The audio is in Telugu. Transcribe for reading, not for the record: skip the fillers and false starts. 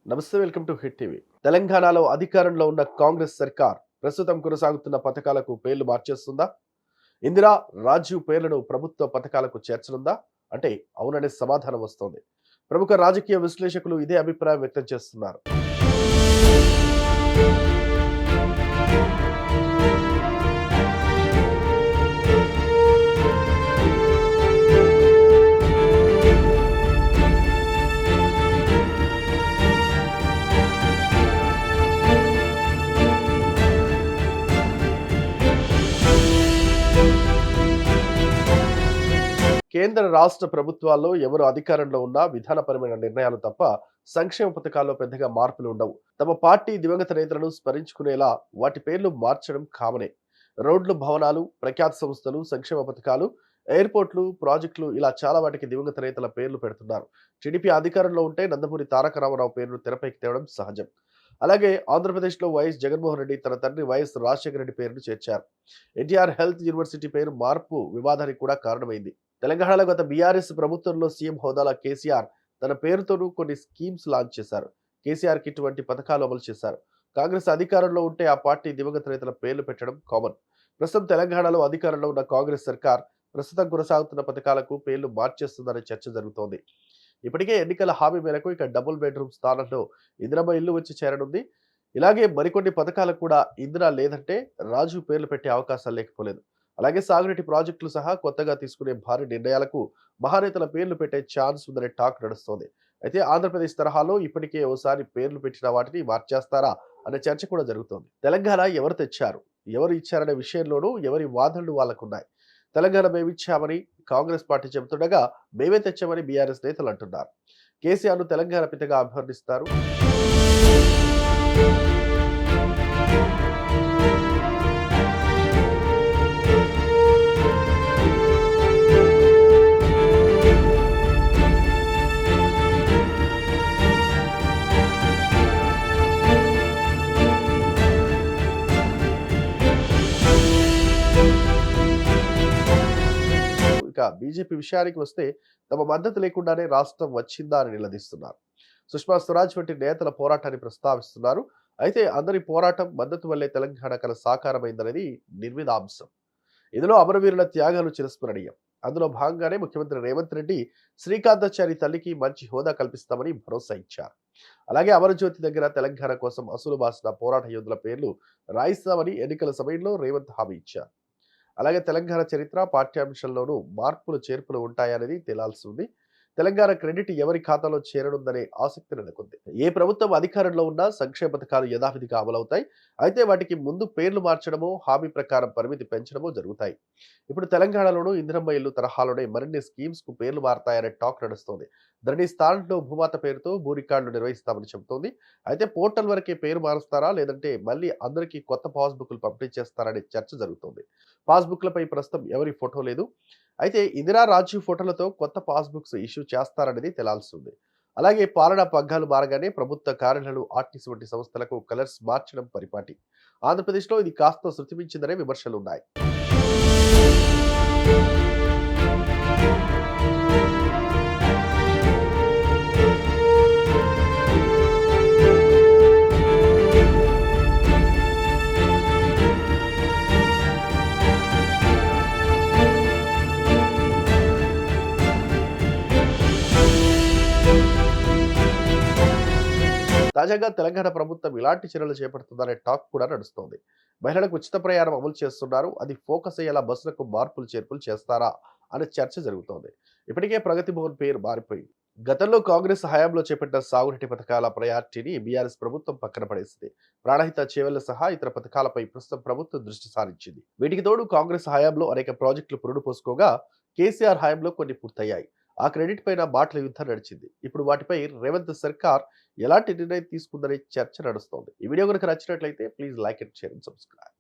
నమస్తే, వెల్కమ్ టు హిట్ టీవీ. తెలంగాణలో అధికారంలో ఉన్న కాంగ్రెస్ సర్కార్ ప్రస్తుతం కొనసాగుతున్న పథకాలకు పేర్లు మార్చేస్తుందా? ఇందిరా, రాజీవ్ పేర్లను ప్రభుత్వ పథకాలకు చేర్చనుందా? అంటే అవుననే సమాధానం వస్తోంది. ప్రముఖ రాజకీయ విశ్లేషకులు ఇదే అభిప్రాయం వ్యక్తం చేస్తున్నారు. కేంద్ర రాష్ట్ర ప్రభుత్వాల్లో ఎవరు అధికారంలో ఉన్నా విధానపరమైన నిర్ణయాలు తప్ప సంక్షేమ పథకాల్లో పెద్దగా మార్పులు ఉండవు. తమ పార్టీ దివంగత నేతలను స్మరించుకునేలా వాటి పేర్లు మార్చడం కామనే. రోడ్లు, భవనాలు, ప్రఖ్యాత సంస్థలు, సంక్షేమ పథకాలు, ఎయిర్పోర్ట్లు, ప్రాజెక్టులు ఇలా చాలా వాటికి దివంగత నేతల పేర్లు పెడుతున్నారు. టీడీపీ అధికారంలో ఉంటే నందమూరి తారక రామారావు పేరును తెరపైకి తేవడం సహజం. అలాగే ఆంధ్రప్రదేశ్లో వైఎస్ జగన్మోహన్ రెడ్డి తన తండ్రి వైఎస్ రాజశేఖర రెడ్డి పేరును చేర్చారు. ఎన్టీఆర్ హెల్త్ యూనివర్సిటీ పేరు మార్పు వివాదానికి కూడా కారణమైంది. తెలంగాణలో గత బీఆర్ఎస్ ప్రభుత్వంలో సీఎం హోదాలో కేసీఆర్ తన పేరుతోనూ కొన్ని స్కీమ్స్ లాంచ్ చేశారు. కేసీఆర్కి ఇటువంటి పథకాలు అమలు చేశారు. కాంగ్రెస్ అధికారంలో ఉంటే ఆ పార్టీ దివంగత నేతల పేర్లు పెట్టడం కామన్. ప్రస్తుతం తెలంగాణలో అధికారంలో ఉన్న కాంగ్రెస్ సర్కార్ ప్రస్తుతం కొనసాగుతున్న పథకాలకు పేర్లు మార్చేస్తుందనే చర్చ జరుగుతోంది. ఇప్పటికే ఎన్నికల హామీ మేరకు ఇక డబుల్ బెడ్రూమ్ స్థానంలో ఇందిరమ్మ ఇల్లు వచ్చి చేరనుంది. ఇలాగే మరికొన్ని పథకాలకు కూడా ఇందిరా లేదంటే రాజు పేర్లు పెట్టే అవకాశాలు లేకపోలేదు. అలాగే సాగునీటి ప్రాజెక్టులు సహా కొత్తగా తీసుకునే భారీ నిర్ణయాలకు మహానేతల పేర్లు పెట్టే ఛాన్స్ ఉందనే టాక్ నడుస్తోంది. అయితే ఆంధ్రప్రదేశ్ తరహాలో ఇప్పటికే ఓసారి పేర్లు పెట్టిన వాటిని మార్చేస్తారా అనే చర్చ కూడా జరుగుతోంది. తెలంగాణ ఎవరు తెచ్చారు, ఎవరు ఇచ్చారనే విషయంలోనూ ఎవరి వాదనలు వాళ్ళకున్నాయి. తెలంగాణ మేమిచ్చామని కాంగ్రెస్ పార్టీ చెబుతుండగా మేమే తెచ్చామని బీఆర్ఎస్ నేతలు అంటున్నారు. కేసీఆర్ను తెలంగాణ పితగా అభివర్ణిస్తారు. ఇక బీజేపీ విషయానికి వస్తే తమ మద్దతు లేకుండానే రాష్ట్రం వచ్చిందా అని నిలదీస్తున్నారు. సుష్మా స్వరాజ్ వంటి నేతల పోరాటాన్ని ప్రస్తావిస్తున్నారు. అయితే అందరి పోరాటం, మద్దతు వల్లే తెలంగాణ కల సాకారమైందనేది నిర్వివాదాంశం. ఇందులో అమరవీరుల త్యాగాలు చిరస్మరణీయం. అందులో భాగంగానే ముఖ్యమంత్రి రేవంత్ రెడ్డి శ్రీకాంతాచారి తల్లికి మంచి హోదా కల్పిస్తామని భరోసా ఇచ్చారు. అలాగే అమరజ్యోతి దగ్గర తెలంగాణ కోసం అసలు బాసిన పోరాట యోధుల పేర్లు రాయిస్తామని ఎన్నికల సమయంలో రేవంత్ హామీ ఇచ్చారు. అలాగే తెలంగాణ చరిత్ర పాఠ్యాంశంలోనూ మార్పులు చేర్పులు ఉంటాయనేది తేలాల్సి ఉంది. తెలంగాణ క్రెడిట్ ఎవరి ఖాతాలో చేరనుందనే ఆసక్తి నెలకొంది. ఏ ప్రభుత్వం అధికారంలో ఉన్నా సంక్షేమ పథకాలు యథావిధిగా అమలవుతాయి. అయితే వాటికి ముందు పేర్లు మార్చడమో, హామీ ప్రకారం పరిమితి పెంచడమో జరుగుతాయి. ఇప్పుడు తెలంగాణలోనూ ఇందిరమ్మ ఇల్లు తరహాలోనే మరిన్ని స్కీమ్స్ కు పేర్లు మారతాయనే టాక్ నడుస్తోంది. ధరణి స్థానంలో భూమాత పేరుతో భూ రికార్డులు నిర్వహిస్తామని చెబుతోంది. అయితే పోర్టల్ వరకే పేరు మారుస్తారా, లేదంటే మళ్ళీ అందరికీ కొత్త పాస్బుక్లు పంపిణీ చేస్తారనే చర్చ జరుగుతోంది. పాస్బుక్లపై ప్రస్తుతం ఎవరి ఫోటో లేదు. అయితే ఇందిరా, రాజీవ్ ఫోటోలతో కొత్త పాస్బుక్స్ ఇష్యూ చేస్తారనేది తేలాల్సింది. అలాగే పాలనా పగ్గాలు మారగానే ప్రభుత్వ కార్యాలయాలు, ఆర్టీసీ వంటి సంస్థలకు కలర్స్ మార్చడం పరిపాటి. ఆంధ్రప్రదేశ్లో ఇది కాస్త శృతిమించిందనే విమర్శలున్నాయి. తాజాగా తెలంగాణ ప్రభుత్వం ఇలాంటి చర్యలు చేపడుతుందనే టాక్ కూడా నడుస్తోంది. మహిళలకు ఉచిత ప్రయాణం అమలు చేస్తున్నారు. అది ఫోకస్ అయ్యేలా బస్సులకు మార్పులు చేర్పులు చేస్తారా అనే చర్చ జరుగుతోంది. ఇప్పటికే ప్రగతి భవన్ పేరు మారిపోయింది. గతంలో కాంగ్రెస్ హయాంలో చేపట్టిన సాగునీటి పథకాల ప్రయారిటీని బీఆర్ఎస్ ప్రభుత్వం పక్కన పడేసింది. ప్రాణహిత చేవెళ్ల సహా ఇతర పథకాలపై ప్రస్తుతం ప్రభుత్వం దృష్టి సారించింది. వీటికి తోడు కాంగ్రెస్ హయాంలో అనేక ప్రాజెక్టులు పురుడు పోసుకోగా కేసీఆర్ హయాంలో కొన్ని పూర్తయ్యాయి. ఆ క్రెడిట్ పైన మాటల యుద్ధం నడిచింది. ఇప్పుడు వాటిపై రేవంత్ సర్కార్ ఎలాంటి నిర్ణయం తీసుకుందనే చర్చ నడుస్తోంది. ఈ వీడియో కనుక నచ్చినట్లయితే please like and share and subscribe.